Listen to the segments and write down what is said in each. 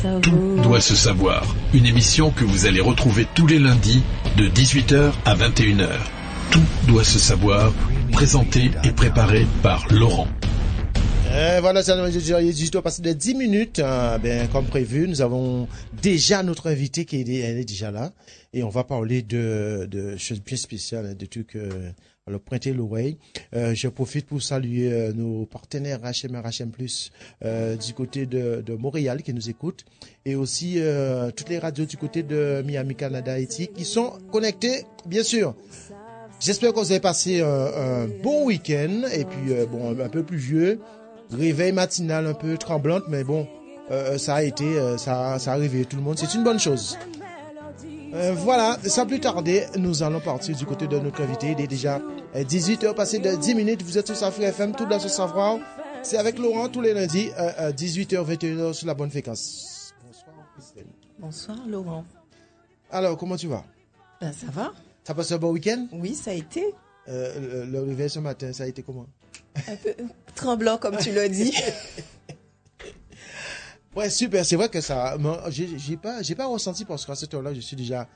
Tout doit se savoir. Une émission que vous allez retrouver tous les lundis de 18h à 21h. Tout doit se savoir, présenté et préparé par Laurent. Voilà, ça nous a passé de 10 minutes. Comme prévu, nous avons déjà notre invité qui est déjà là. Et on va parler de choses bien spéciales, de trucs... Alors, pointez l'oreille. Je profite pour saluer nos partenaires HM Plus du côté de Montréal qui nous écoutent et aussi toutes les radios du côté de Miami, Canada, Haïti qui sont connectés, bien sûr. J'espère que vous avez passé un bon week-end et puis un peu pluvieux, réveil matinal un peu tremblante, mais bon, ça a été, ça a réveillé tout le monde. C'est une bonne chose. Voilà, sans plus tarder, nous allons partir du côté de notre invité. Il est déjà 18h passé de 10 minutes. Vous êtes sur Safri FM, tout dans ce savoir. C'est avec Laurent tous les lundis, 18h, 21h sur la bonne fréquence. Bonsoir, Christine. Bonsoir, Laurent. Alors, comment tu vas? Ben, ça va. T'as passé un bon week-end? Oui, ça a été. Le réveil ce matin, ça a été comment? Un peu tremblant, comme tu l'as dit. Ouais, super. C'est vrai que ça, j'ai pas ressenti parce qu'à cette heure-là, je suis déjà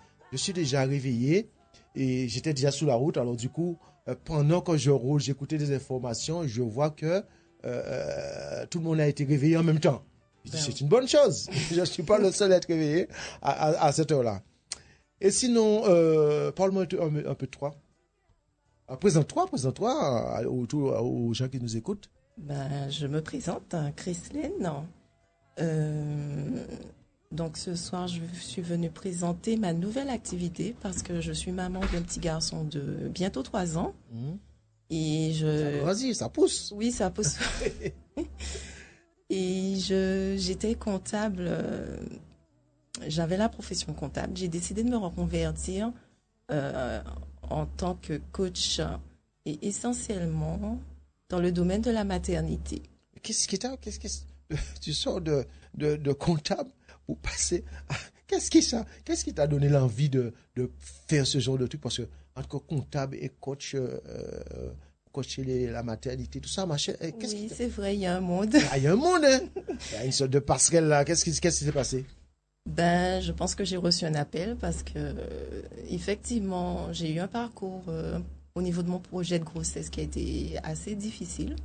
réveillé et j'étais déjà sous la route. Alors du coup, pendant que je roule, j'écoutais des informations, je vois que tout le monde a été réveillé en même temps. C'est une bonne chose. Je ne suis pas le seul à être réveillé à cette heure-là. Et sinon, parle-moi un peu de toi. Présente-toi aux gens qui nous écoutent. Ben, je me présente, Christine. Donc ce soir, je suis venue présenter ma nouvelle activité parce que je suis maman d'un petit garçon de bientôt 3 ans. Et Vas-y, ça pousse. Oui, ça pousse. Et j'étais comptable. J'avais la profession comptable. J'ai décidé de me reconvertir en tant que coach et essentiellement dans le domaine de la maternité. Tu sors de comptable pour passer à... Qu'est-ce qui t'a donné l'envie de faire ce genre de truc? Parce que entre comptable et coach, coacher la maternité, tout ça, machin. Oui, c'est vrai, il y a un monde. Il y a un monde, hein? Il y a une sorte de passerelle là. Qu'est-ce qui s'est passé? Ben, je pense que j'ai reçu un appel parce que, effectivement, j'ai eu un parcours au niveau de mon projet de grossesse qui a été assez difficile.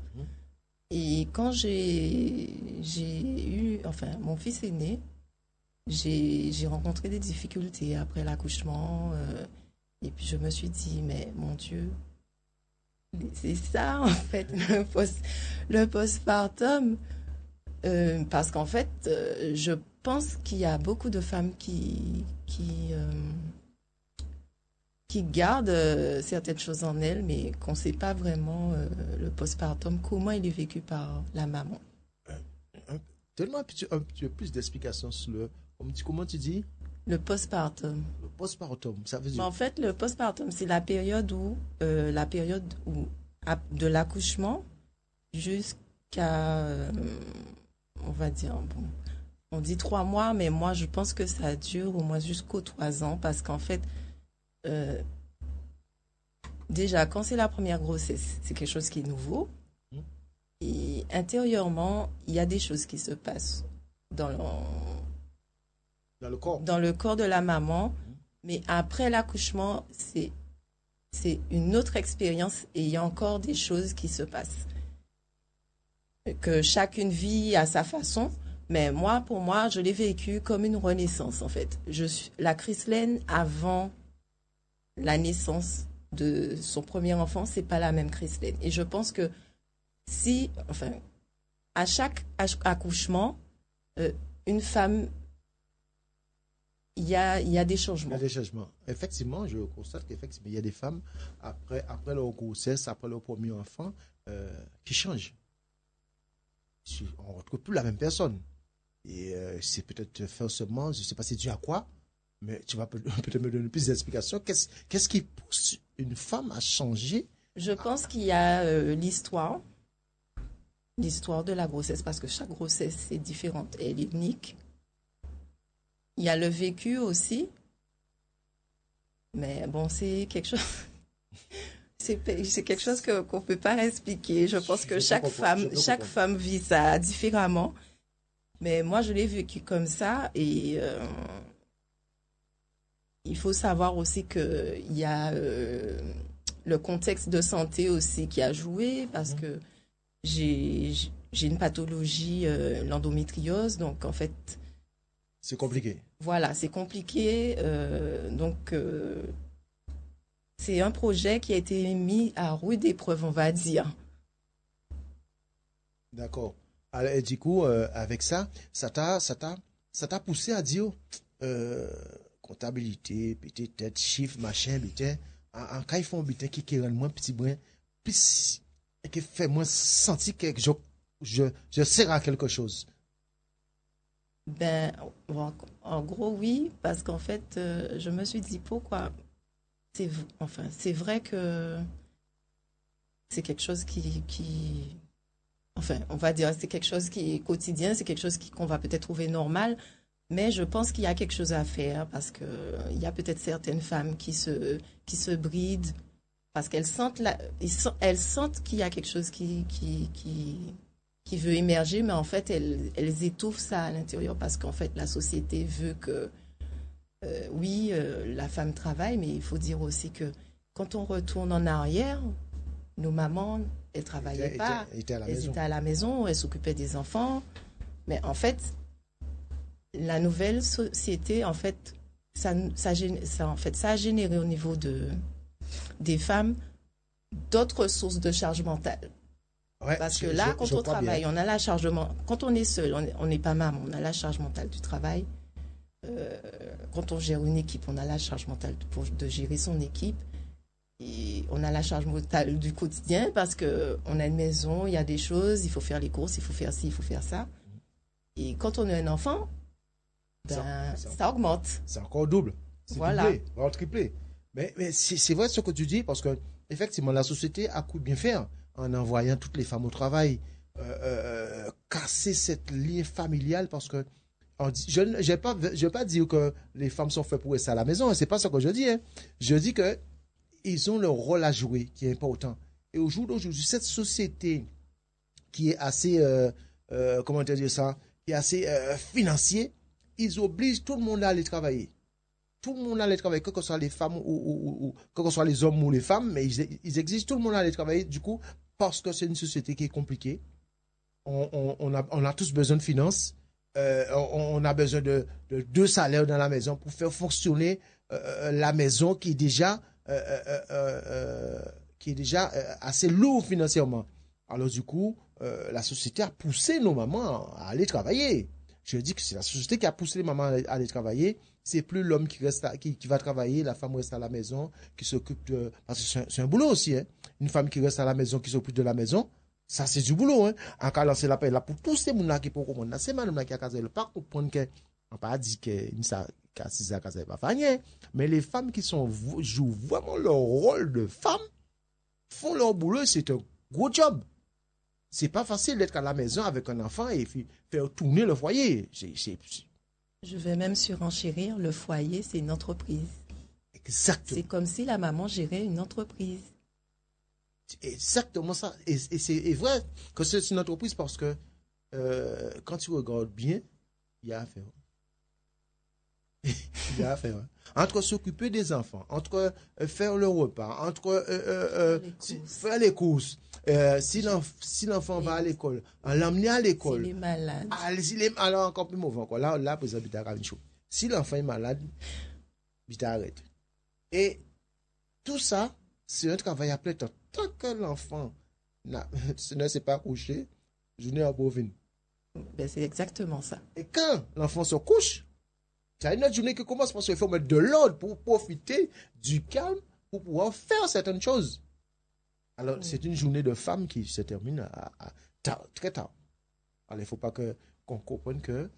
Et quand j'ai eu, mon fils est né, j'ai rencontré des difficultés après l'accouchement. Et puis je me suis dit, mais mon Dieu, c'est ça en fait, le postpartum. Parce qu'en fait, je pense qu'il y a beaucoup de femmes qui gardent certaines choses en elles, mais qu'on ne sait pas vraiment le postpartum, comment il est vécu par la maman. Donne-moi un petit peu plus d'explications sur comment tu dis? Le postpartum. Le postpartum, ça veut dire? En fait, le postpartum, c'est la période où de l'accouchement jusqu'à, on va dire, on dit 3 mois, mais moi, je pense que ça dure au moins jusqu'aux 3 ans, parce qu'en fait, déjà, quand c'est la première grossesse, c'est quelque chose qui est nouveau. Et intérieurement, il y a des choses qui se passent dans le corps de la maman. Mais après l'accouchement, c'est une autre expérience et il y a encore des choses qui se passent. Que chacune vit à sa façon. Mais pour moi, je l'ai vécu comme une renaissance, en fait. Je suis la Christine avant la naissance de son premier enfant, c'est pas la même Christine. Et je pense que à chaque accouchement, une femme, il y a des changements. Il y a des changements. Effectivement, je constate qu'effectivement, il y a des femmes, après leur grossesse, après leur premier enfant, qui changent. On ne retrouve plus la même personne. Et c'est peut-être forcément, je ne sais pas c'est dû à quoi, mais tu vas peut-être me donner plus d'explications. Qu'est-ce qui pousse une femme à changer? Je pense qu'il y a l'histoire de la grossesse, parce que chaque grossesse est différente et elle est unique. Il y a le vécu aussi, mais bon, c'est quelque chose... C'est quelque chose qu'on ne peut pas expliquer. Je pense que chaque femme vit ça différemment. Mais moi, je l'ai vécu comme ça et il faut savoir aussi qu'il y a le contexte de santé aussi qui a joué parce que j'ai j'ai une pathologie, l'endométriose, donc en fait, C'est compliqué. voilà, c'est compliqué. C'est un projet qui a été mis à rude épreuve, on va dire. D'accord. Alors, et du coup, avec ça, ça t'a poussé à dire euh, comptabilité, peut-être chiffre, machin, putain. Quand ils font putain qui rend moins petit brin, puis qui fait moins sentir que je sers à quelque chose. Ben, bon, en gros, oui, parce qu'en fait, je me suis dit pourquoi. Enfin, c'est vrai que c'est quelque chose enfin, on va dire, c'est quelque chose qui est quotidien, c'est quelque chose qu'on va peut-être trouver normal, mais je pense qu'il y a quelque chose à faire parce que il y a peut-être certaines femmes qui se brident parce qu'elles sentent elles sentent qu'il y a quelque chose qui veut émerger, mais en fait, elles étouffent ça à l'intérieur parce qu'en fait, la société veut que, oui, la femme travaille, mais il faut dire aussi que quand on retourne en arrière, nos mamans, elles travaillaient pas, Était à la elles maison. étaient à la maison, elles s'occupaient des enfants. Mais en fait, la nouvelle société, en fait, ça a généré au niveau des femmes d'autres sources de charge mentale. Ouais, Parce que là, quand je on crois travaille, bien. on a la charge quand on est seul, on n'est pas maman, on a la charge mentale du travail. Quand on gère une équipe, on a la charge mentale de gérer son équipe. Et on a la charge mentale du quotidien parce que on a une maison, il y a des choses, il faut faire les courses, il faut faire ci, il faut faire ça. Et quand on a un enfant, ben, ça augmente. C'est encore double. C'est Voilà. doublé, voire triplé. Mais c'est vrai ce que tu dis, parce que, effectivement, la société a coup de bien faire en envoyant toutes les femmes au travail, casser cette ligne familiale, parce que je ne vais pas dire que les femmes sont faites pour rester à la maison, c'est pas ce que je dis. Hein. Je dis que ils ont leur rôle à jouer qui est important. Et au jour d'aujourd'hui, cette société qui est assez, comment dire ça, qui est assez financier, ils obligent tout le monde à aller travailler. Tout le monde à aller travailler, que ce soit les femmes ou que ce soit les hommes ou les femmes, mais ils exigent tout le monde à aller travailler, du coup, parce que c'est une société qui est compliquée. On a tous besoin de finances. On a besoin de deux salaires dans la maison pour faire fonctionner la maison qui est déjà assez lourd financièrement. Alors du coup, la société a poussé nos mamans à aller travailler. Je dis que c'est la société qui a poussé les mamans à aller travailler. C'est plus l'homme qui va travailler, la femme reste à la maison, qui s'occupe de... Parce que c'est un boulot aussi. Hein. Une femme qui reste à la maison, qui s'occupe de la maison, ça c'est du boulot. Hein. En cas lancer l'appel là pour tous ces gens qui peuvent comprendre. C'est madame qui a casé le pas comprendre que... On n'a pas dit que si ça casé pas faire. Mais les femmes qui jouent vraiment leur rôle de femme, font leur boulot, c'est un gros job. C'est pas facile d'être à la maison avec un enfant et faire tourner le foyer. Je vais même surenchérir, le foyer, c'est une entreprise. Exactement. C'est comme si la maman gérait une entreprise. Exactement ça. Et c'est vrai que c'est une entreprise parce que quand tu regardes bien, il y a à faire. Il y a à faire. Entre s'occuper des enfants, entre faire le repas, entre faire les courses, si l'enfant va à l'école, l'emmener à l'école. S'il est malade. Alors encore plus mauvais encore. Là, par exemple, il y a une chose. Si l'enfant est malade, il arrête. Et tout ça, c'est un travail à plein temps. Tant que l'enfant ne s'est pas couché, je n'ai pas bovine. Ben, c'est exactement ça. Et quand l'enfant se couche, c'est une autre journée qui commence parce qu'il faut mettre de l'ordre pour profiter du calme pour pouvoir faire certaines choses. Alors, c'est une journée de femme qui se termine très tard. Alors, il ne faut pas qu'on comprenne que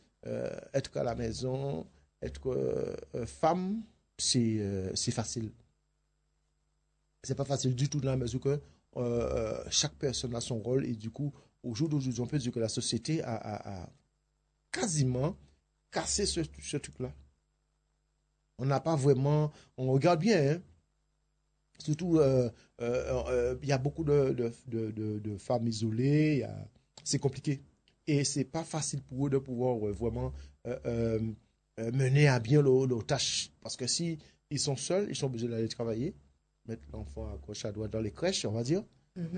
être à la maison, être femme, c'est facile. C'est pas facile du tout dans la mesure que chaque personne a son rôle et du coup, au jour d'aujourd'hui, on peut dire que la société a quasiment cassé ce truc-là. On n'a pas vraiment... On regarde bien, hein. Surtout, il y a beaucoup de femmes isolées. C'est compliqué. et c'est pas facile pour eux de pouvoir vraiment mener à bien leurs tâches. Parce que si ils sont seuls, ils sont obligés d'aller travailler, mettre l'enfant à gauche à droite dans les crèches, on va dire,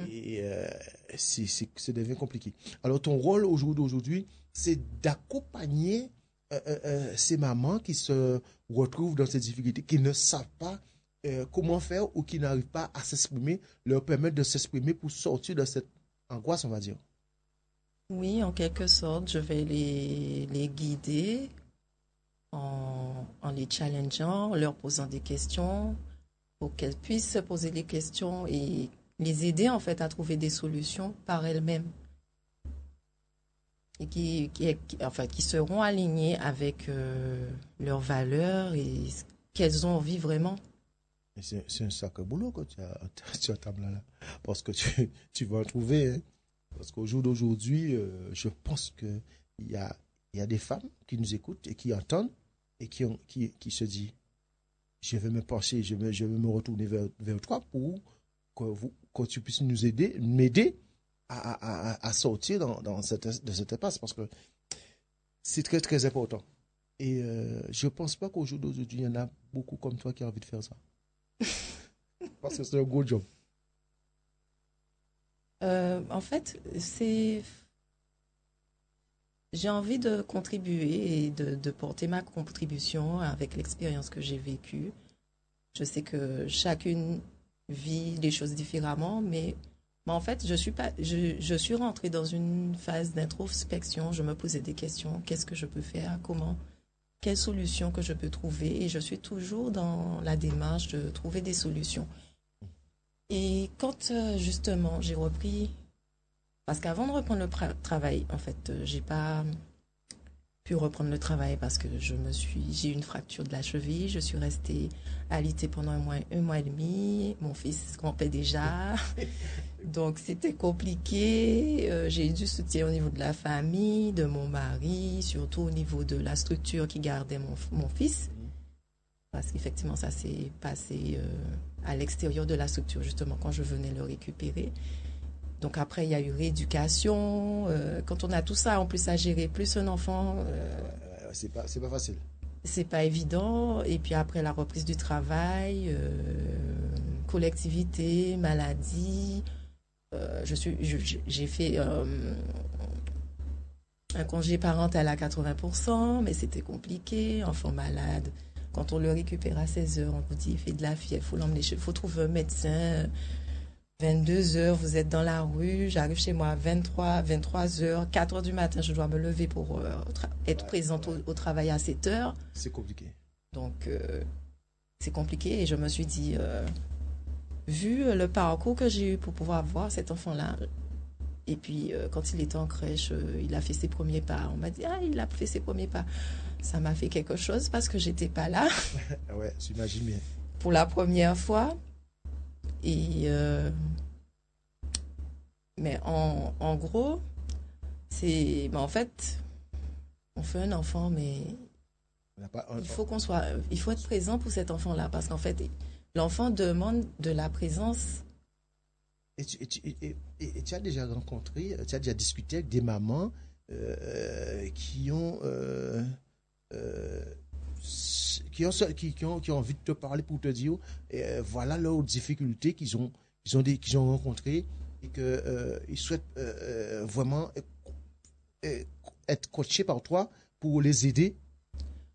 et ça devient compliqué. Alors ton rôle aujourd'hui, c'est d'accompagner ces mamans qui se retrouvent dans ces difficultés, qui ne savent pas comment faire ou qui n'arrivent pas à s'exprimer, leur permettre de s'exprimer pour sortir de cette angoisse, on va dire. Oui, en quelque sorte, je vais les guider en les challengeant, en leur posant des questions pour qu'elles puissent se poser des questions et les aider en fait à trouver des solutions par elles-mêmes et qui seront alignées avec leurs valeurs et ce qu'elles ont envie vraiment. C'est un sacré boulot que tu as table là. Parce que tu vas en trouver. Hein. Parce qu'au jour d'aujourd'hui, je pense qu'il y a des femmes qui nous écoutent et qui entendent et qui se disent, je vais me pencher, je vais me retourner vers toi pour que tu puisses m'aider à sortir de cette impasse. Parce que c'est très, très important. Et je ne pense pas qu'au jour d'aujourd'hui, il y en a beaucoup comme toi qui ont envie de faire ça. Parce que c'est un gros job. En fait, j'ai envie de contribuer et de porter ma contribution avec l'expérience que j'ai vécue. Je sais que chacune vit les choses différemment, mais en fait, je suis rentrée dans une phase d'introspection. Je me posais des questions. Qu'est-ce que je peux faire? Comment? Quelles solutions que je peux trouver? Et je suis toujours dans la démarche de trouver des solutions. Et quand justement j'ai repris, parce qu'avant de reprendre le travail, en fait, j'ai pas pu reprendre le travail parce que j'ai eu une fracture de la cheville. Je suis restée alitée pendant un mois et demi. Mon fils rampait déjà, donc c'était compliqué. J'ai eu du soutien au niveau de la famille, de mon mari, surtout au niveau de la structure qui gardait mon fils. Parce qu'effectivement, ça s'est passé à l'extérieur de la structure, justement, quand je venais le récupérer. Donc après, il y a eu rééducation. Quand on a tout ça, en plus à gérer, plus un enfant... c'est pas facile. C'est pas évident. Et puis après, la reprise du travail, collectivité, maladie. J'ai fait un congé parental à 80%, mais c'était compliqué. Enfant malade. Quand on le récupère à 16 heures, on vous dit, il fait de la fièvre, il faut l'emmener il faut trouver un médecin. 22 heures, vous êtes dans la rue, j'arrive chez moi à 23 heures, 4 heures du matin, je dois me lever pour être présente au travail à 7 heures. C'est compliqué. Donc, c'est compliqué et je me suis dit, vu le parcours que j'ai eu pour pouvoir voir cet enfant-là, et puis quand il était en crèche, il a fait ses premiers pas. On m'a dit, il a fait ses premiers pas. Ça m'a fait quelque chose parce que j'étais pas là. Ouais, j'imagine bien. Pour la première fois. Et mais en gros, en fait, on fait un enfant, mais il faut être présent pour cet enfant-là parce qu'en fait, l'enfant demande de la présence. Et tu as déjà rencontré, tu as déjà discuté avec des mamans qui ont envie de te parler pour te dire voilà leurs difficultés qu'ils ont rencontrées et qu'ils souhaitent vraiment être coachés par toi pour les aider.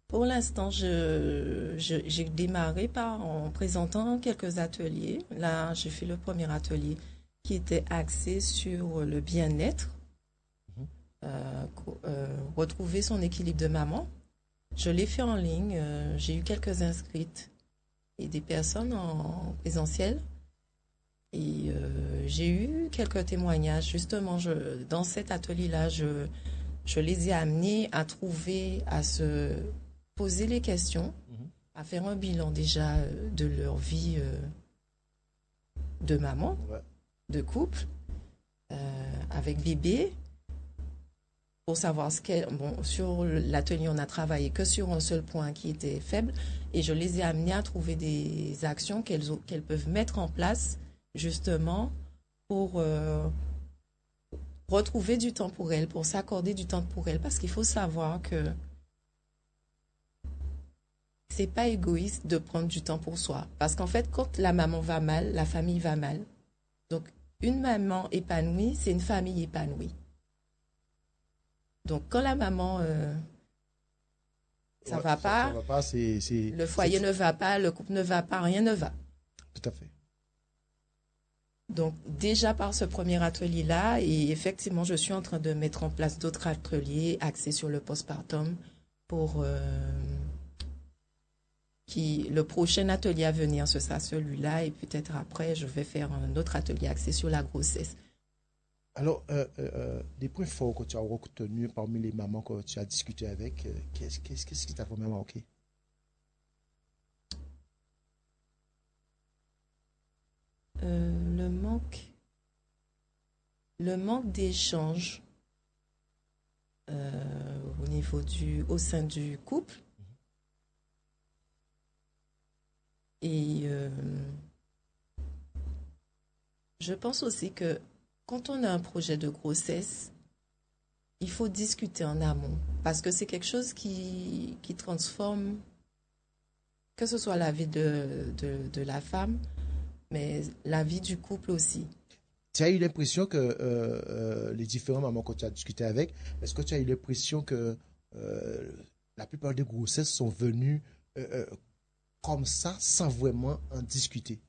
Pour l'instant, j'ai démarré en présentant quelques ateliers. Là, j'ai fait le premier atelier qui était axé sur le bien-être, retrouver son équilibre de maman. Je l'ai fait en ligne, j'ai eu quelques inscrites et des personnes en présentiel. Et j'ai eu quelques témoignages. Justement, dans cet atelier-là, je les ai amenés à à se poser les questions, à faire un bilan déjà de leur vie de maman, de couple, avec bébé. Pour savoir sur l'atelier, on n'a travaillé que sur un seul point qui était faible et je les ai amenés à trouver des actions qu'elles peuvent mettre en place justement pour retrouver du temps pour elle, pour s'accorder du temps pour elle, parce qu'il faut savoir que c'est pas égoïste de prendre du temps pour soi. Parce qu'en fait, quand la maman va mal, la famille va mal. Donc, une maman épanouie, c'est une famille épanouie. Donc, quand la maman ça va pas, le foyer ne va pas, le couple ne va pas, rien ne va. Tout à fait. Donc, déjà par ce premier atelier-là, et effectivement, je suis en train de mettre en place d'autres ateliers axés sur le postpartum pour le prochain atelier à venir, ce sera celui-là, et peut-être après, je vais faire un autre atelier axé sur la grossesse. Alors, des points forts que tu as retenus parmi les mamans que tu as discuté avec, qu'est-ce qui t'a vraiment marqué? Le manque d'échange au sein du couple. Et je pense aussi que quand on a un projet de grossesse, il faut discuter en amont parce que c'est quelque chose qui transforme, que ce soit la vie de la femme, mais la vie du couple aussi. Tu as eu l'impression que les différents mamans que tu as discuté avec, est-ce que tu as eu l'impression que la plupart des grossesses sont venues comme ça, sans vraiment en discuter?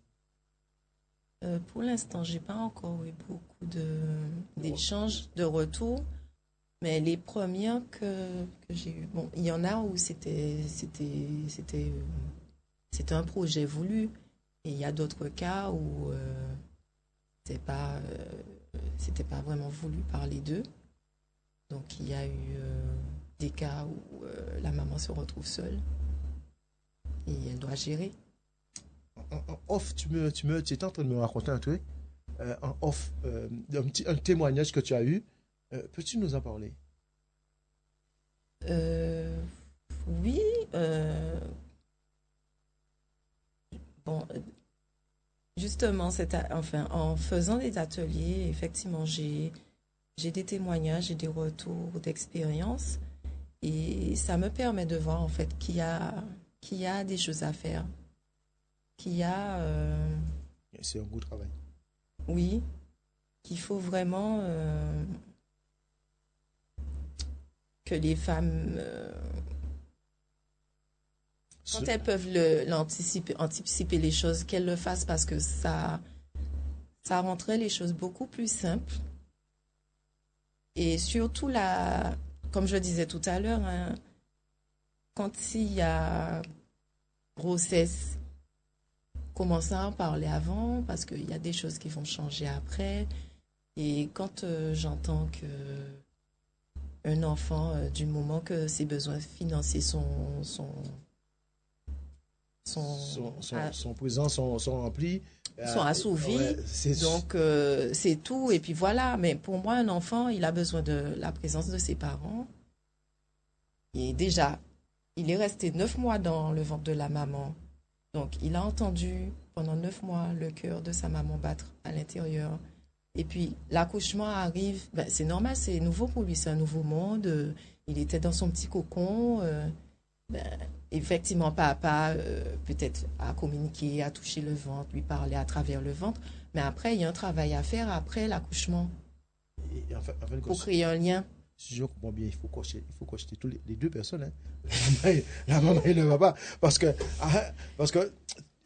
Pour l'instant, j'ai pas encore eu beaucoup d'échanges, de retours, mais les premières que j'ai eues, bon, il y en a où c'était un projet voulu, et il y a d'autres cas où c'était pas vraiment voulu par les deux. Donc il y a eu des cas où la maman se retrouve seule et elle doit gérer. En off, tu étais en train de me raconter un truc. En off, un témoignage que tu as eu. Peux-tu nous en parler? Oui. Bon, justement, en faisant des ateliers, effectivement, j'ai des témoignages, j'ai des retours d'expérience et ça me permet de voir en fait qu'il y a des choses à faire. C'est un beau travail. Oui, qu'il faut vraiment que les femmes, quand elles peuvent anticiper les choses, qu'elles le fassent parce que ça rendrait les choses beaucoup plus simples. Et surtout, comme je disais tout à l'heure, hein, quand il y a grossesse, commencer à en parler avant parce qu'il y a des choses qui vont changer après. Et quand j'entends qu'un enfant, du moment que ses besoins financiers sont présents, sont remplis, sont assouvis, donc c'est tout. Et puis voilà, mais pour moi, un enfant, il a besoin de la présence de ses parents. Et déjà, il est resté 9 mois dans le ventre de la maman. Donc, il a entendu pendant 9 mois le cœur de sa maman battre à l'intérieur. Et puis, l'accouchement arrive, c'est normal, c'est nouveau pour lui, c'est un nouveau monde. Il était dans son petit cocon. Effectivement, papa, peut-être, a communiqué, a touché le ventre, lui parler à travers le ventre. Mais après, il y a un travail à faire après l'accouchement pour créer un lien. Si je comprends bien, il faut cocher tous les deux personnes, hein. La maman et le papa, parce que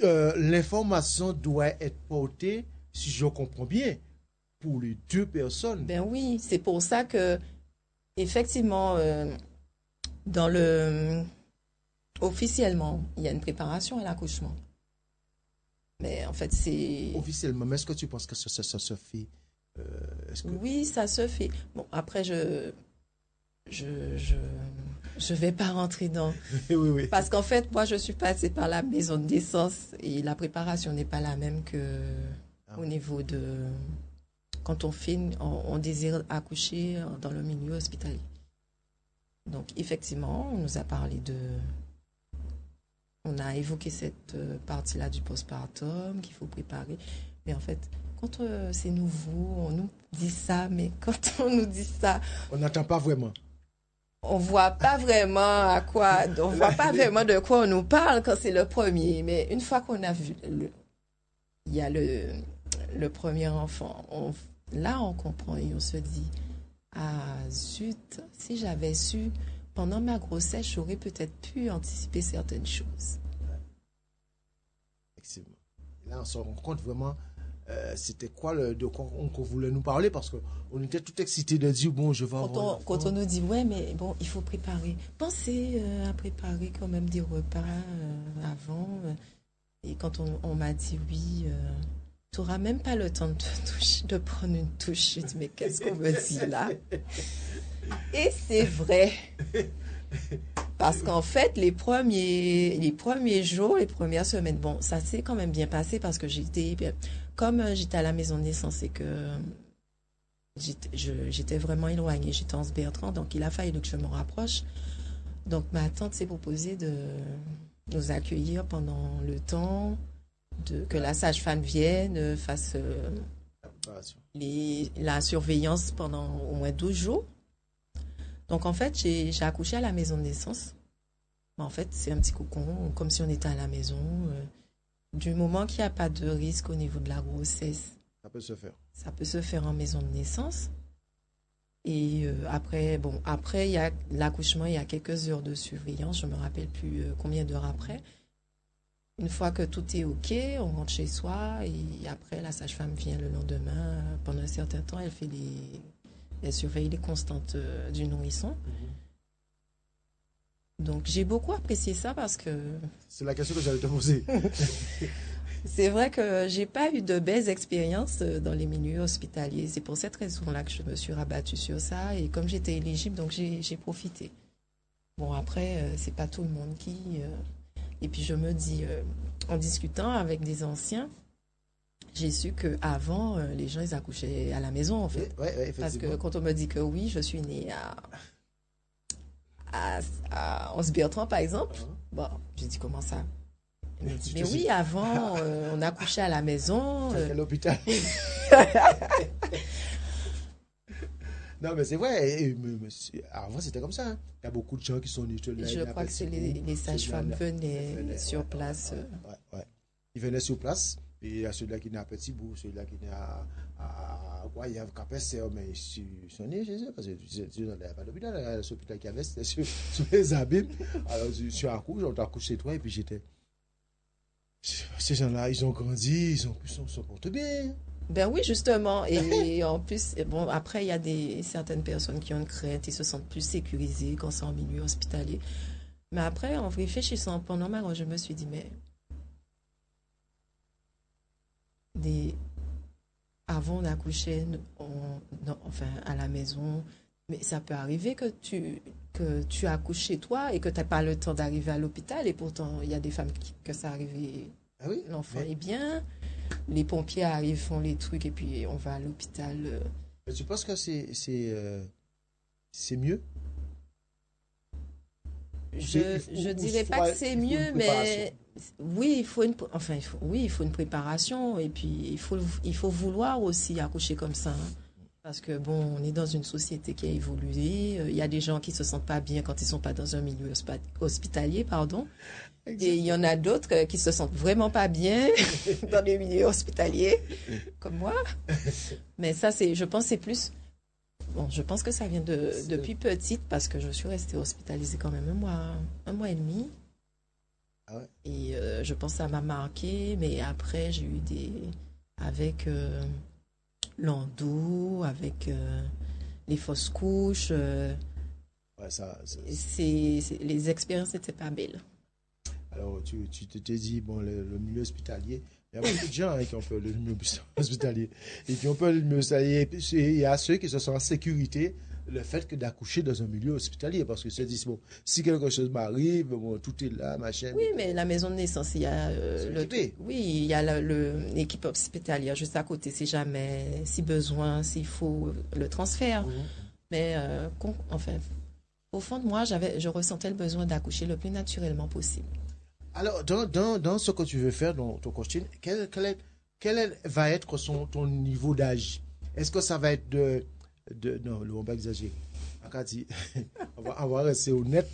l'information doit être portée, si je comprends bien, pour les deux personnes. Ben oui, c'est pour ça que effectivement, officiellement, il y a une préparation à l'accouchement. Mais en fait, c'est officiellement. Mais est-ce que tu penses que ça se fait? Oui, ça se fait. Bon, après, je vais pas rentrer dans... Oui. Parce qu'en fait, moi, je suis passée par la maison de naissance et la préparation n'est pas la même que au niveau de... Quand on désire accoucher dans le milieu hospitalier. Donc, effectivement, on nous a parlé on a évoqué cette partie-là du postpartum qu'il faut préparer. Mais en fait, quand c'est nouveau, on nous dit ça, mais quand on nous dit ça, On n'entend pas vraiment. on voit pas vraiment on voit pas vraiment de quoi on nous parle quand c'est le premier. Mais une fois qu'on a vu il y a le premier enfant, là on comprend et on se dit, ah zut, si j'avais su pendant ma grossesse, j'aurais peut-être pu anticiper certaines choses. Effectivement. Là, on se rend compte vraiment, c'était quoi de quoi qu'on voulait nous parler, parce qu'on était tout excités de dire, bon, je vais avoir... Quand on nous dit, ouais, mais bon, il faut préparer. Pensez à préparer quand même des repas avant. Et quand on m'a dit oui, tu n'auras même pas le temps de prendre une touche. Je dis, mais qu'est-ce qu'on me dit là? Et c'est vrai. Parce qu'en fait, les premiers jours, les premières semaines, bon, ça s'est quand même bien passé parce que comme j'étais à la maison de naissance et que j'étais vraiment éloignée, j'étais en Bertrand, donc il a fallu que je me rapproche. Donc ma tante s'est proposée de nous accueillir pendant le temps que la sage-femme vienne, fasse la surveillance pendant au moins 12 jours. Donc, en fait, j'ai accouché à la maison de naissance. En fait, c'est un petit cocon, comme si on était à la maison. Du moment qu'il n'y a pas de risque au niveau de la grossesse. Ça peut se faire. Ça peut se faire en maison de naissance. Et après, il y a l'accouchement, il y a quelques heures de surveillance. Je ne me rappelle plus combien d'heures après. Une fois que tout est OK, on rentre chez soi. Et après, la sage-femme vient le lendemain. Pendant un certain temps, elle surveille les constantes du nourrisson. Donc, j'ai beaucoup apprécié ça parce que... C'est la question que j'allais te poser. C'est vrai que j'ai pas eu de belles expériences dans les milieux hospitaliers. C'est pour cette raison-là que je me suis rabattue sur ça. Et comme j'étais éligible, donc j'ai profité. Bon, après, c'est pas tout le monde qui... Et puis, je me dis, en discutant avec des anciens, j'ai su qu'avant, les gens, ils accouchaient à la maison, en fait. Ouais, parce que quand on me dit que oui, je suis née à Anse-Bertrand, par exemple, bon, j'ai dit, comment ça? Il me dit, mais oui, avant, on accouchait à la maison. À l'hôpital. Non, mais c'est vrai. Avant, c'était comme ça. Hein. Il y a beaucoup de gens qui sont nés. Je crois que c'est les sages-femmes venaient sur place. Ouais. Ils venaient sur place. Et il y a celui-là qui est à Petit-Bourg, celui-là qui est à Guayave, Capes, mais ils sont nés chez eux. Parce que il n'y avait pas d'hôpital. L'hôpital qu'il y avait, c'était sur les abîmes. Alors, je suis accouché, on t'a accouché toi, et puis j'étais. Ces gens-là, ils ont grandi, ils se portent bien. Ben oui, justement. Et en plus, bon, après, il y a certaines personnes qui ont une crainte, ils se sentent plus sécurisés quand c'est en milieu hospitalier. Mais après, en réfléchissant pendant ma grossesse, je me suis dit, mais avant d'accoucher, enfin, à la maison, mais ça peut arriver que tu accouches chez toi et que tu n'as pas le temps d'arriver à l'hôpital. Et pourtant, il y a des femmes que ça arrive. Ah oui, l'enfant est bien. Les pompiers arrivent, font les trucs et puis on va à l'hôpital. Mais tu penses que c'est mieux? Je dirais pas que c'est mieux, mais oui, il faut une préparation et puis il faut vouloir aussi accoucher comme ça. Hein. Parce que bon, on est dans une société qui a évolué. Il y a des gens qui se sentent pas bien quand ils sont pas dans un milieu hospitalier, pardon. Et il y en a d'autres qui se sentent vraiment pas bien dans les milieux hospitaliers, comme moi. Mais ça, je pense, c'est plus. Bon, je pense que ça vient depuis petite parce que je suis restée hospitalisée quand même un mois et demi. Ah ouais. Et je pense que ça m'a marqué. Mais après, j'ai eu avec l'endo, avec les fausses couches. Ouais, les expériences n'étaient pas belles. Alors, tu t'es dit, bon, le milieu hospitalier, il y a beaucoup de gens qui ont peur du milieu hospitalier. Et qui ont peur du milieu hospitalier. Il y a ceux qui se sentent en sécurité, le fait que d'accoucher dans un milieu hospitalier. Parce qu'ils se disent, bon, si quelque chose m'arrive, bon, tout est là, machin. Oui, mais la maison de naissance, il y a il y a l'équipe hospitalière juste à côté, si besoin, s'il faut le transfert. Mmh. Mais, enfin, au fond de moi, je ressentais le besoin d'accoucher le plus naturellement possible. Alors, dans ce que tu veux faire, dans ton coaching, quel va être ton niveau d'âge? Est-ce que ça va être non, on va pas exagérer. Akati, on va rester honnête,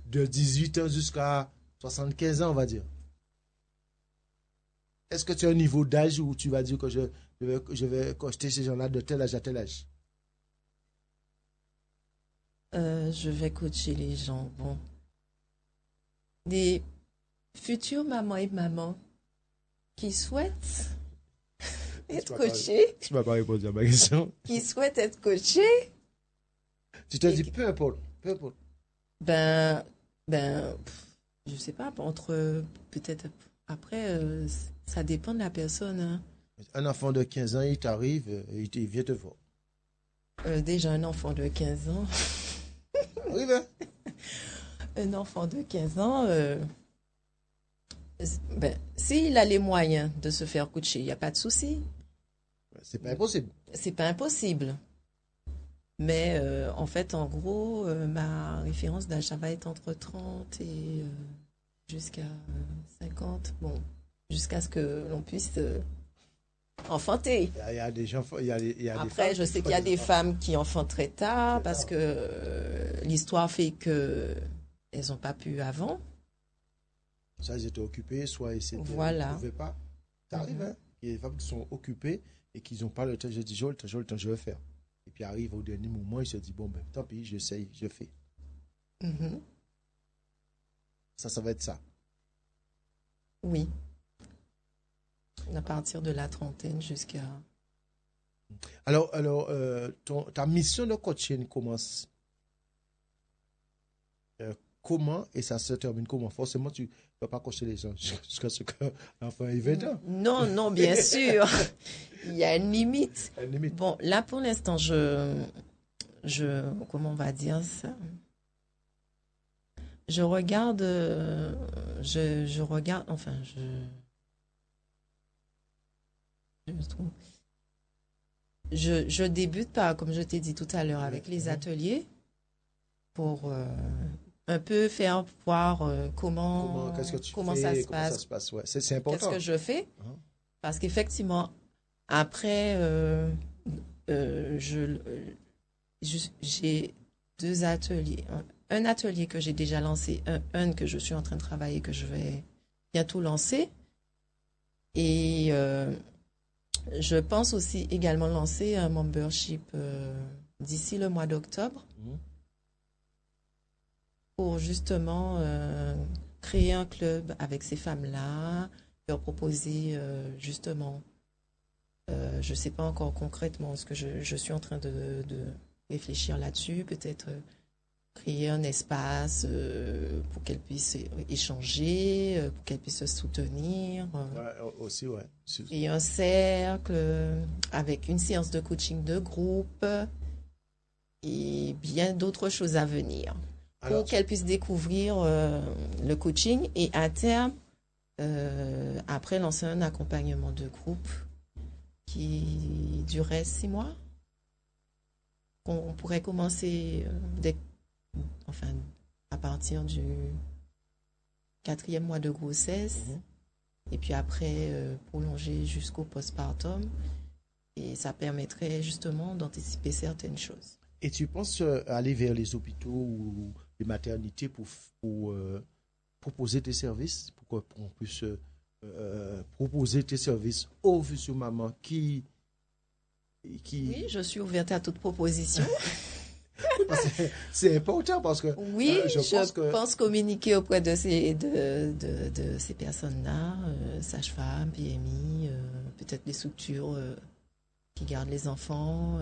de 18 ans jusqu'à 75 ans, on va dire. Est-ce que tu as un niveau d'âge où tu vas dire que je vais coacher ces gens-là de tel âge à tel âge? Je vais coacher les gens. Bon, des futures mamans et mamans qui souhaitent être coachés, Tu m'as pas répondu à ma question. qui souhaitent être coachés, Tu te dis peu importe, peu importe. ben, je sais pas, entre peut-être après, ça dépend de la personne. Hein. Un enfant de 15 ans, il t'arrive, il vient te voir. Déjà, un enfant de 15 ans. Oui, ben. Un enfant de 15 ans, s'il a les moyens de se faire coacher, il n'y a pas de souci. C'est pas impossible. C'est pas impossible. Mais en fait, en gros, ma référence d'âge, ça va être entre 30 et jusqu'à 50. Bon, jusqu'à ce que l'on puisse enfanter. Il y a des gens, il y a des Après, je sais qu'il y a des femmes qui enfantent très tard parce que l'histoire fait que elles n'ont pas pu avant. Soit ils étaient occupés, soit ils ne pouvaient pas. Ça arrive, hein? Il y a des femmes qui sont occupées et qui n'ont pas le temps. Je dis, j'ai le temps, je vais faire. Et puis arrive au dernier moment, ils se disent, bon, ben, tant pis, j'essaye, je fais. Ça va être ça. Oui. À partir de la trentaine jusqu'à... Alors ta mission de coaching commence comment et ça se termine comment? Forcément, tu ne peux pas coacher les gens jusqu'à ce que l'enfant ait 20 ans. Non, bien sûr. Il y a une limite. Une limite. Bon, là, pour l'instant, comment on va dire ça? Je regarde, enfin, je débute par, comme je t'ai dit tout à l'heure, avec les ateliers pour un peu faire voir comment ça se passe. Ouais. C'est important. Qu'est-ce que je fais? Parce qu'effectivement, après, j'ai 2 ateliers. Un atelier que j'ai déjà lancé, un que je suis en train de travailler, que je vais bientôt lancer. Et je pense aussi également lancer un membership d'ici le mois d'octobre pour justement créer un club avec ces femmes-là, leur proposer justement, je ne sais pas encore concrètement ce que je suis en train de réfléchir là-dessus, peut-être créer un espace pour qu'elles puissent échanger, pour qu'elles puissent se soutenir. Aussi, ouais. Et un cercle avec une séance de coaching de groupe et bien d'autres choses à venir. Pour qu'elles puissent découvrir le coaching et à terme, après lancer un accompagnement de groupe qui durerait 6 mois. On pourrait commencer à partir du 4e mois de grossesse et puis après prolonger jusqu'au postpartum et ça permettrait justement d'anticiper certaines choses. Et tu penses aller vers les hôpitaux ou les maternités pour proposer tes services, pour qu'on puisse proposer tes services aux futures mamans qui... Oui, je suis ouverte à toute proposition. C'est important parce que oui, je pense communiquer auprès de ces personnes-là, sages-femmes, PMI, peut-être les structures qui gardent les enfants.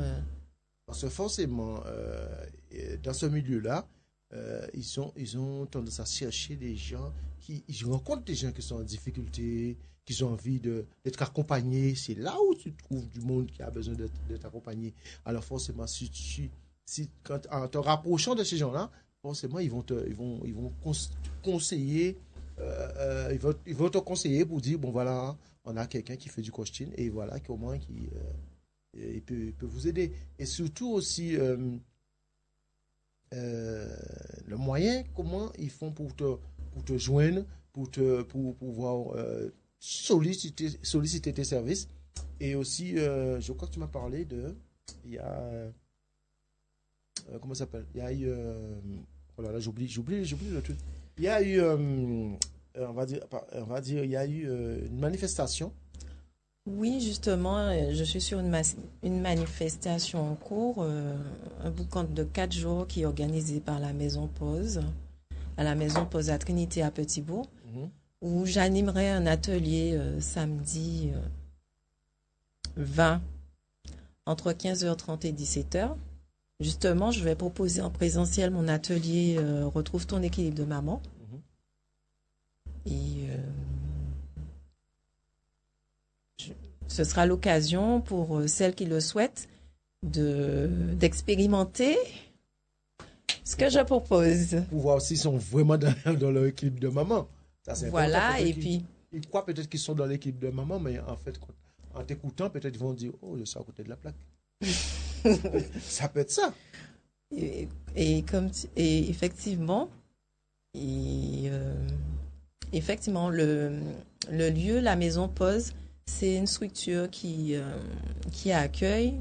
Parce que forcément, dans ce milieu-là, ils ont tendance à chercher des gens ils rencontrent des gens qui sont en difficulté, qui ont envie d'être accompagnés. C'est là où tu trouves du monde qui a besoin d'être accompagné. Alors forcément, en te rapprochant de ces gens-là, forcément, ils vont conseiller, ils vont te conseiller pour dire, bon voilà, on a quelqu'un qui fait du coaching et voilà comment il peut vous aider. Et surtout aussi, le moyen, comment ils font pour te joindre, pour pouvoir solliciter tes services. Et aussi, je crois que tu m'as parlé de... Il y a... comment ça s'appelle? Il y a eu... oh là là, j'oublie le truc. Il y a eu... on va dire, il y a eu une manifestation. Oui, justement, je suis sur une manifestation en cours, un boucan de 4 jours qui est organisé par la Maison Pause, à la Maison Pause à Trinité à Petit-Bourg, où j'animerai un atelier samedi 20 entre 15h30 et 17h. Justement, je vais proposer en présentiel mon atelier Retrouve ton équilibre de maman. Et ce sera l'occasion pour celles qui le souhaitent d'expérimenter ce que je propose. Pour voir s'ils sont vraiment dans leur équilibre de maman. Ça, c'est voilà, et puis... Ils croient peut-être qu'ils sont dans l'équilibre de maman, mais en fait, en t'écoutant, peut-être ils vont dire « Oh, je suis à côté de la plaque. » Ça peut être ça. Et effectivement, effectivement, le lieu, la Maison Pause, c'est une structure qui accueille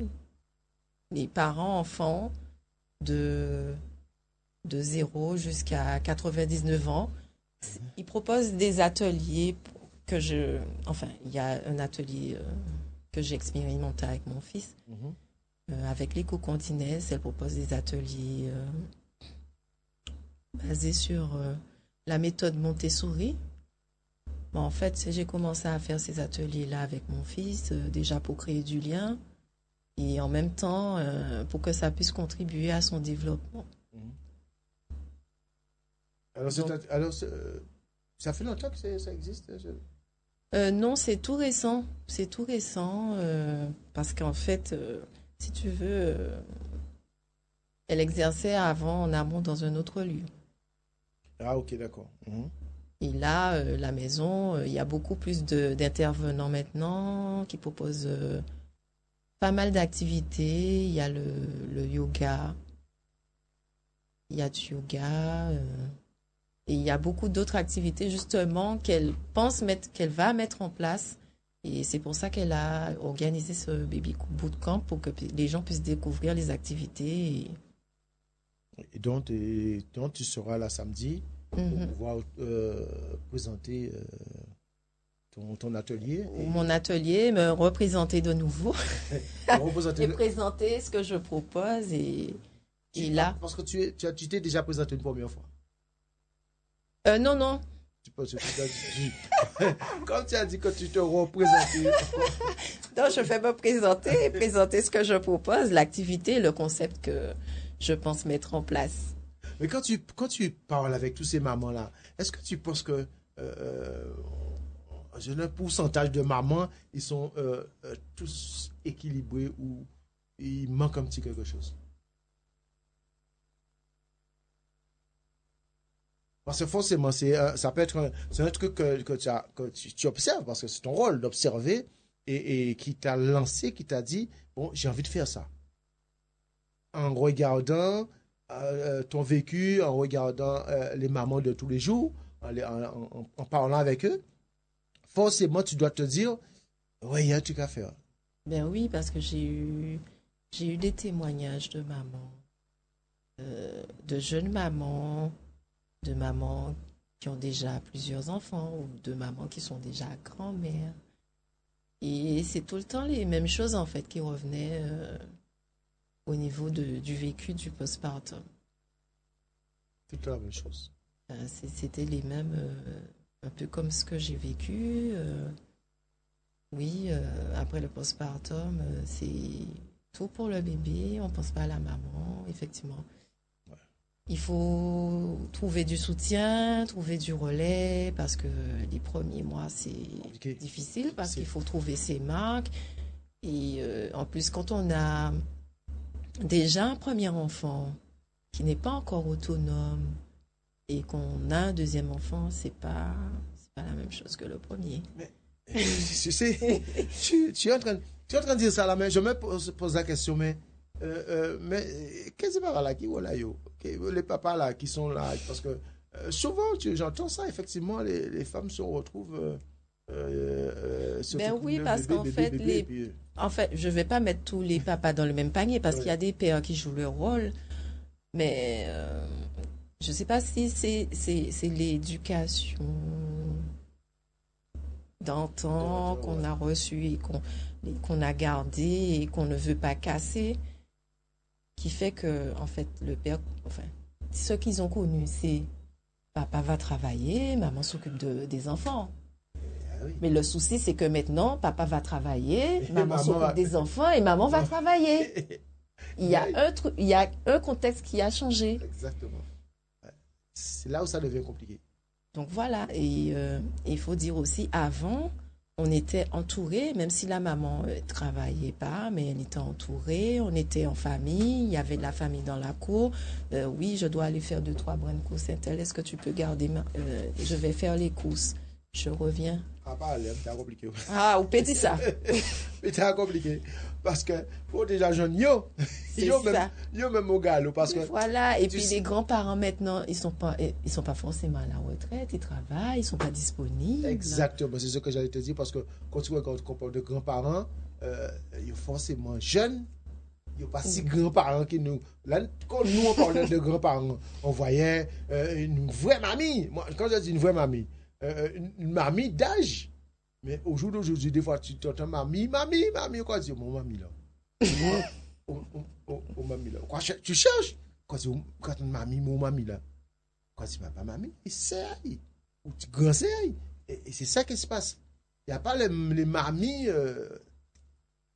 les parents, enfants de 0 jusqu'à 99 ans. Ils proposent des ateliers il y a un atelier que j'ai expérimenté avec mon fils. Avec l'éco-continès, elle propose des ateliers basés sur la méthode Montessori. Bon, en fait, j'ai commencé à faire ces ateliers-là avec mon fils, déjà pour créer du lien et en même temps pour que ça puisse contribuer à son développement. Alors, ça fait longtemps que ça existe? Non, c'est tout récent. C'est tout récent parce qu'en fait, si tu veux, elle exerçait avant en amont dans un autre lieu. Ah, ok, d'accord. Et là, la maison, il y a beaucoup plus d'intervenants maintenant qui proposent pas mal d'activités. Il y a le yoga, il y a du yoga, et il y a beaucoup d'autres activités justement qu'elle va mettre en place. Et c'est pour ça qu'elle a organisé ce baby bootcamp pour que les gens puissent découvrir les activités. Et donc tu seras là samedi pour pouvoir présenter ton atelier. Mon atelier, me représenter de nouveau et présenter ce que je propose. Et là... Parce que tu t'es déjà présenté une première fois. Non. Quand tu as dit que tu te représentais. Non, je fais me présenter ce que je propose, l'activité, le concept que je pense mettre en place. Mais quand tu parles avec tous ces mamans-là, est-ce que tu penses que un pourcentage de mamans, ils sont tous équilibrés ou il manque un petit quelque chose? Parce que forcément, ça peut être un truc que tu observes, parce que c'est ton rôle d'observer et qui t'a lancé, qui t'a dit, bon, j'ai envie de faire ça. En regardant ton vécu, en regardant les mamans de tous les jours, en parlant avec eux, forcément, tu dois te dire, ouais, il y a un truc à faire. Ben oui, parce que j'ai eu des témoignages de mamans, de jeunes mamans, de mamans qui ont déjà plusieurs enfants ou de mamans qui sont déjà grand-mères. Et c'est tout le temps les mêmes choses, en fait, qui revenaient au niveau du vécu du postpartum. Tout la même chose. C'était les mêmes, un peu comme ce que j'ai vécu. Oui, après le postpartum, c'est tout pour le bébé, on ne pense pas à la maman, effectivement. Il faut trouver du soutien, trouver du relais, parce que les premiers mois, c'est difficile, parce qu'il faut trouver ses marques. Et en plus, quand on a déjà un premier enfant qui n'est pas encore autonome et qu'on a un deuxième enfant, c'est pas la même chose que le premier. Mais, tu sais, tu es en train de dire ça là, mais je me pose la question, mais qu'est-ce que c'est là qui voilà yo? Les papas là qui sont là, parce que souvent j'entends ça, effectivement, les femmes se retrouvent Ben oui, parce qu'en fait, en fait, je vais pas mettre tous les papas dans le même panier parce qu'il y a des pères qui jouent leur rôle, mais je sais pas si c'est l'éducation d'antan qu'on a reçue et qu'on a gardée et qu'on ne veut pas casser, qui fait que, en fait, le père, enfin, ce qu'ils ont connu, c'est papa va travailler, maman s'occupe des enfants. Oui. Mais le souci, c'est que maintenant, papa va travailler, maman maman s'occupe va- des enfants et maman va travailler. Il y a un truc, il y a un contexte qui a changé. Exactement. Ouais. C'est là où ça devient compliqué. Donc voilà, et il faut dire aussi, avant, on était entouré, même si la maman travaillait pas, mais elle était entourée, on était en famille, il y avait de la famille dans la cour. Oui, je dois aller faire 2-3 bonnes courses. Tel, est-ce que tu peux garder je vais faire les courses. Je reviens. Ah, pas aller, c'est compliqué. Ah, ou petit ça. Mais c'est compliqué. Parce que, faut déjà jeune, yo C'est même, ça. yo même au galop. Parce que, Voilà, et tu puis sais- les grands-parents maintenant, ils sont pas forcément à la retraite, ils travaillent, ils sont pas disponibles. exactement, c'est ce que j'allais te dire. Parce que quand tu regardes qu'on parle de grands-parents, ils sont forcément jeunes. Il n'y a pas si grands-parents qui nous. Là, quand nous, on parlait de grands-parents, on voyait une vraie mamie. Moi, quand je dis une vraie mamie, une mamie d'âge. Mais au jour d'aujourd'hui, des fois, tu t'entends mamie, quoi dire, mon mamie là. Oh, mamie là. Quoi, tu cherches? Quoi dire, quand une mamie, mon mamie là. Quoi dire, papa, mamie, c'est ou tu grand c'est. Et c'est ça qui se passe. Il n'y a pas les mamies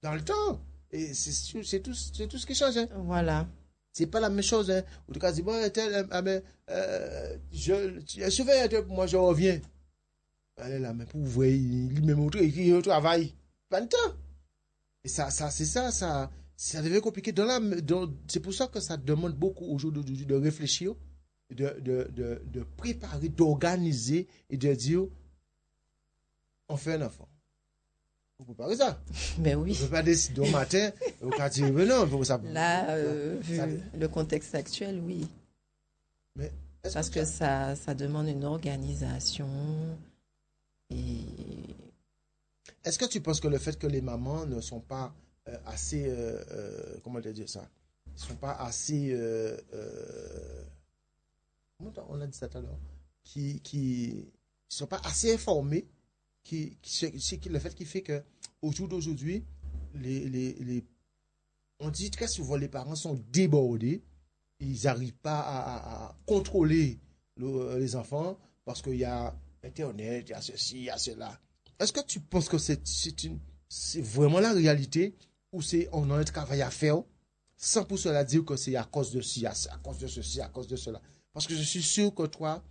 dans le temps. Et c'est tout ce qui change. Hein. Voilà. C'est pas la même chose. Hein. Ou tu dis, bon, je surveille, moi je reviens. Allez là, mais pour vous voir, il me montre, il travaille. Pas de temps. Et ça c'est ça devient compliqué. C'est pour ça que ça demande beaucoup aujourd'hui de réfléchir, de préparer, d'organiser et de dire, on fait un enfant. Vous préparez ça. Ben On ne oui. peut pas décider au matin, au quartier, mais non, ça. Là, vu le contexte actuel, oui. Mais est-ce Parce que ça demande une organisation. Et est-ce que tu penses que le fait que les mamans ne sont pas assez, comment te dire ça, ne sont pas assez, comment on a dit ça tout à l'heure, qui sont pas assez informées, le fait qui fait que au jour d'aujourd'hui, on dit très souvent les parents sont débordés, ils n'arrivent pas à contrôler les enfants parce qu'il y a Internet, il y a ceci, il y a cela. Est-ce que tu penses que c'est vraiment la réalité ou on a un travail à faire sans pour cela dire que c'est à cause de ci, à cause de ceci, à cause de cela? Parce que je suis sûr que toi,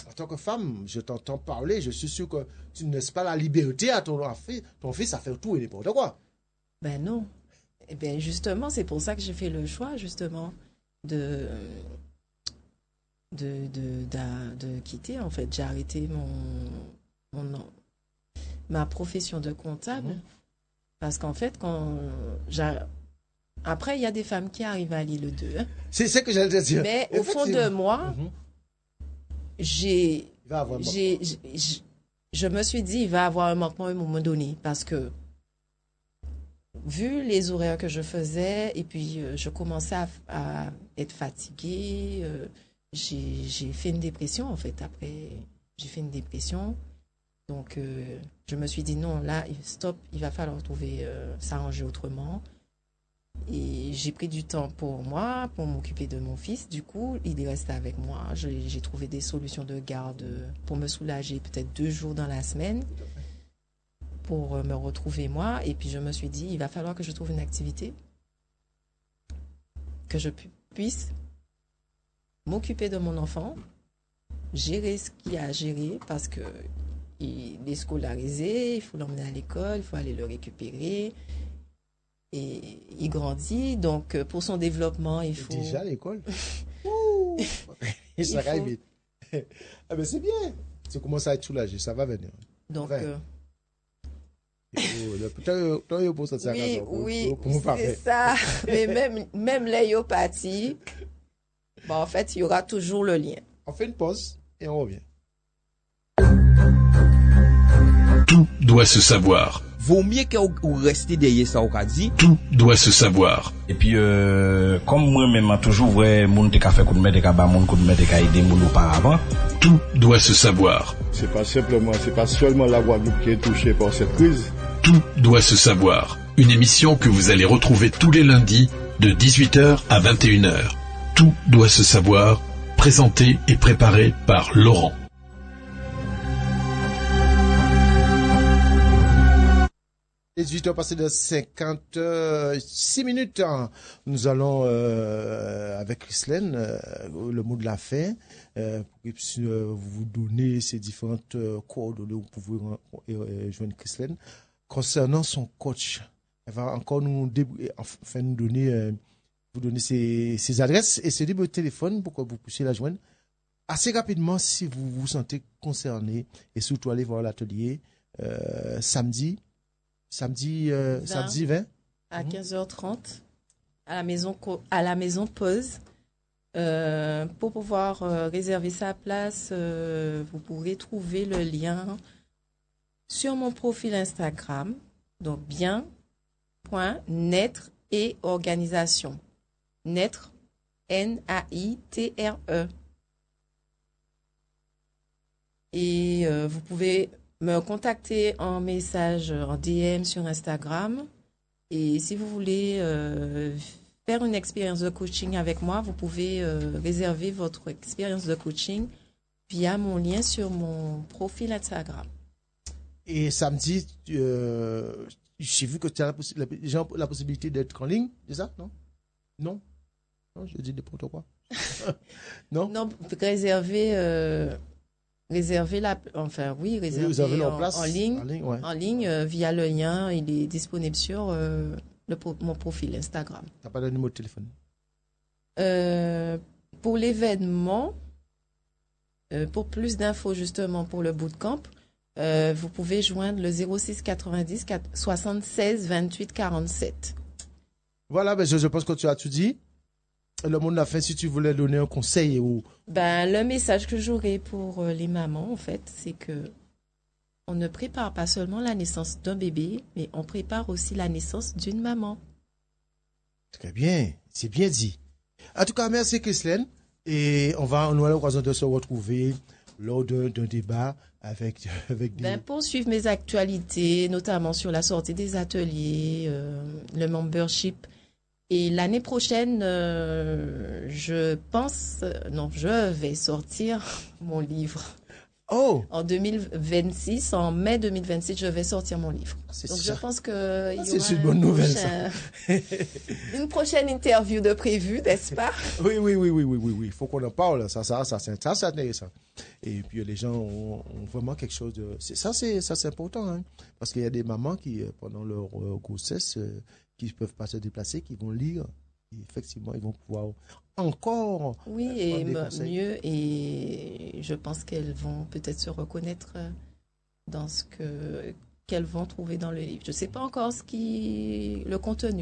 en tant que femme, je t'entends parler, je suis sûr que tu ne laisses pas la liberté à ton fils à faire tout et n'importe quoi. ben non. Et bien justement, c'est pour ça que j'ai fait le choix justement de quitter. En fait, j'ai arrêté ma profession de comptable parce qu'en fait, après, il y a des femmes qui arrivent à l'île 2. Hein. C'est ce que j'allais te dire. Mais au fond de moi, je me suis dit, il va avoir un manquement à un moment donné parce que vu les horaires que je faisais et puis je commençais à être fatiguée, j'ai fait une dépression en fait. Après, j'ai fait une dépression. Donc, je me suis dit non, là, stop, il va falloir s'arranger autrement. Et j'ai pris du temps pour moi, pour m'occuper de mon fils. Du coup, il est resté avec moi. J'ai trouvé des solutions de garde pour me soulager, peut-être 2 jours dans la semaine, pour me retrouver moi. Et puis, je me suis dit, il va falloir que je trouve une activité, que je puisse m'occuper de mon enfant, gérer ce qu'il y a à gérer, parce que il est scolarisé, il faut l'emmener à l'école, il faut aller le récupérer. Et il grandit, donc pour son développement, il faut... Déjà à l'école. Ouh, ça arrive vite. Ah ben c'est bien. Tu commences à être soulagé, ça va venir. Donc, oui, c'est ça. Mais même l'ayopathie, en fait, il y aura toujours le lien. On fait une pause et on revient. Tout doit se savoir. Vaut mieux que ou rester derrière ça au cas dit. Tout doit se savoir. Et puis comme moi-même toujours vrai monde te ka fait coup de mettre ka ba monde coup de mettre ka aider monde auparavant. Tout doit se savoir. C'est pas seulement la Guadeloupe qui est touchée par cette crise. Tout doit se savoir. Une émission que vous allez retrouver tous les lundis de 18h à 21h. Tout doit se savoir. Présenté et préparé par Laurent. Les 18h passées de 56 minutes. Nous allons, avec Christine, le mot de la fin, pour qu'il puisse vous donner ces différentes coordonnées où vous pouvez joindre Christine. Concernant son coach, elle va encore nous donner, vous donner ses adresses et ses numéros de téléphone pour que vous puissiez la joindre assez rapidement si vous vous sentez concerné et surtout aller voir l'atelier samedi 20 à 15h30 à la maison Pause. Pour pouvoir réserver sa place, vous pourrez trouver le lien sur mon profil Instagram, donc bien.naître et organisation. Naître, N-A-I-T-R-E. Et vous pouvez me contacter en message, en DM sur Instagram. Et si vous voulez faire une expérience de coaching avec moi, vous pouvez réserver votre expérience de coaching via mon lien sur mon profil Instagram. Et samedi, j'ai vu que tu as la possibilité d'être en ligne, c'est ça? Non, je dis n'importe quoi. Non, réserver en ligne via le lien. Il est disponible sur mon profil Instagram. Tu n'as pas de numéro de téléphone? Pour l'événement, pour plus d'infos justement pour le bootcamp, vous pouvez joindre le 06 90 76 28 47. Voilà, je pense que tu as tout dit. Le monde a fait, si tu voulais donner un conseil ou... Le message que j'aurais pour les mamans, en fait, c'est que on ne prépare pas seulement la naissance d'un bébé, mais on prépare aussi la naissance d'une maman. Très bien, c'est bien dit. En tout cas, merci Christine. Et on a l'occasion de se retrouver lors d'un débat avec des... Pour suivre mes actualités, notamment sur la sortie des ateliers, le membership. Et l'année prochaine, je vais sortir mon livre. Oh! En 2026, en mai 2026, je vais sortir mon livre. Je pense que c'est une bonne nouvelle, ça. Une prochaine interview de prévu, n'est-ce pas? Oui. Il faut qu'on en parle. Ça, c'est intéressant. Et puis, les gens ont vraiment quelque chose de... Ça, c'est important, hein, parce qu'il y a des mamans qui, pendant leur grossesse, qui ne peuvent pas se déplacer, qui vont lire. Et effectivement, ils vont pouvoir encore... Oui, et mieux. Et je pense qu'elles vont peut-être se reconnaître dans ce qu'elles vont trouver dans le livre. Je ne sais pas encore le contenu.